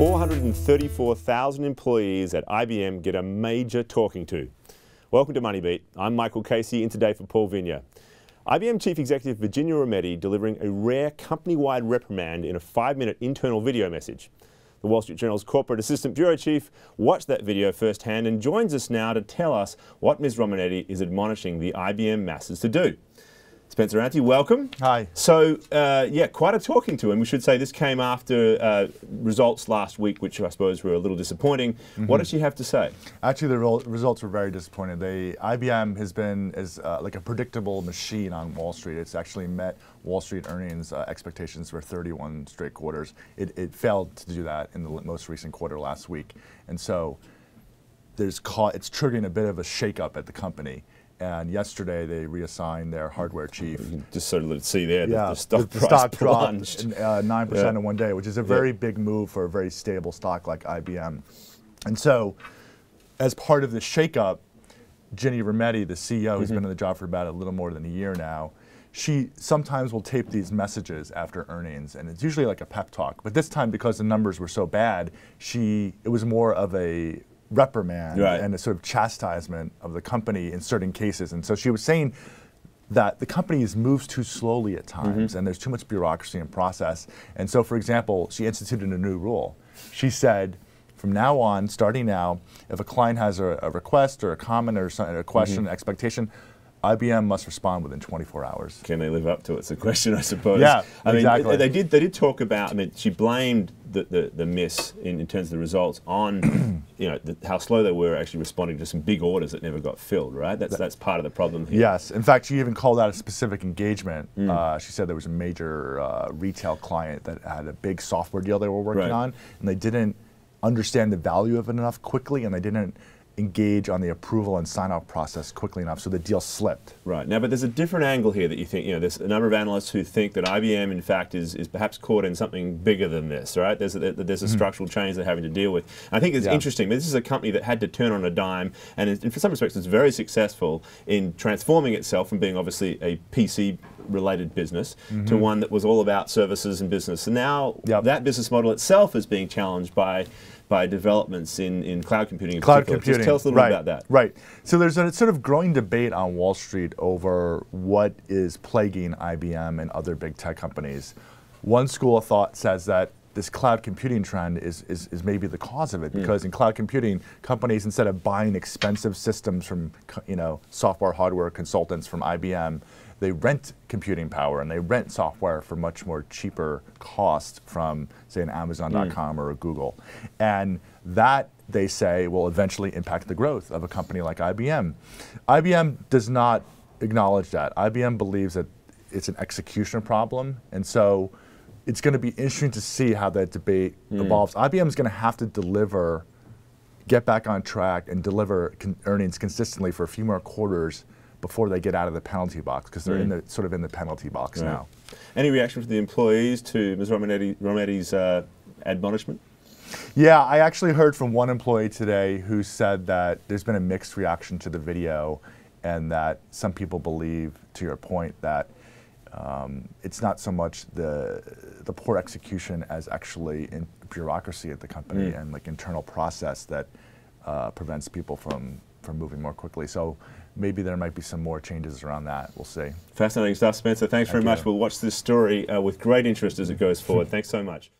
434,000 employees at IBM get a major talking to. Welcome to Money Beat. I'm Michael Casey, in today for Paul Vigna. IBM Chief Executive Virginia Rometty delivering a rare company-wide reprimand in a 5-minute internal video message. The Wall Street Journal's Corporate Assistant Bureau Chief watched that video firsthand and joins us now to tell us what Ms. Rometty is admonishing the IBM masses to do. Spencer Ante, welcome. Hi. So, yeah, quite a talking to, and we should say this came after results last week, which I suppose were a little disappointing. What did she have to say? Actually, the results were very disappointing. IBM has been like a predictable machine on Wall Street. It's actually met Wall Street earnings expectations for 31 straight quarters. It failed to do that in the most recent quarter last week, and so it's triggering a bit of a shakeup at the company. And yesterday they reassigned their hardware chief. Just sort of see there that the stock the price stock plunged. dropped 9% in one day, which is a very big move for a very stable stock like IBM. And so, as part of the shakeup, Virginia Rometty, the CEO, who's been in the job for about a little more than a year now, she sometimes will tape these messages after earnings, and it's usually like a pep talk. But this time, because the numbers were so bad, it was more of a reprimand and a sort of chastisement of the company in certain cases. And so she was saying that the company moves too slowly at times and there's too much bureaucracy and process. And so, for example, she instituted a new rule. She said, from now on, starting now, if a client has a request or a comment or a question, expectation, IBM must respond within 24 hours. Can they live up to it? It's a question, I suppose. Yeah, I mean, exactly. They did talk about. I mean, she blamed the miss in terms of the results on how slow they were actually responding to some big orders that never got filled. Right. That's part of the problem here. Yes. In fact, she even called out a specific engagement. She said there was a major retail client that had a big software deal they were working on, and they didn't understand the value of it enough quickly, and they didn't engage on the approval and sign-off process quickly enough, so the deal slipped. Right. Now, but there's a different angle here that you think, there's a number of analysts who think that IBM, in fact, is perhaps caught in something bigger than this, right? There's a structural change they're having to deal with. I think it's interesting. This is a company that had to turn on a dime, and for some respects, it's very successful in transforming itself from being obviously a PC-related business to one that was all about services and business. And now that business model itself is being challenged by developments in cloud computing in particular. Just tell us a little bit about that. Right. So there's a sort of growing debate on Wall Street over what is plaguing IBM and other big tech companies. One school of thought says that this cloud computing trend is maybe the cause of it, because in cloud computing, companies, instead of buying expensive systems from software hardware consultants from IBM, they rent computing power and they rent software for much more cheaper cost from, say, an Amazon.com or a Google. And that, they say, will eventually impact the growth of a company like IBM. IBM does not acknowledge that. IBM believes that it's an execution problem, and so it's going to be interesting to see how that debate evolves. IBM is going to have to get back on track and deliver earnings consistently for a few more quarters before they get out of the penalty box, because they're sort of in the penalty box now. Any reaction from the employees to Ms. Rometty's admonishment? Yeah, I actually heard from one employee today who said that there's been a mixed reaction to the video, and that some people believe, to your point, that it's not so much the poor execution as actually in bureaucracy at the company and like internal process that prevents people from moving more quickly. So maybe there might be some more changes around that. We'll see. Fascinating stuff, Spencer. Thanks very much. We'll watch this story with great interest as it goes forward. Thanks so much.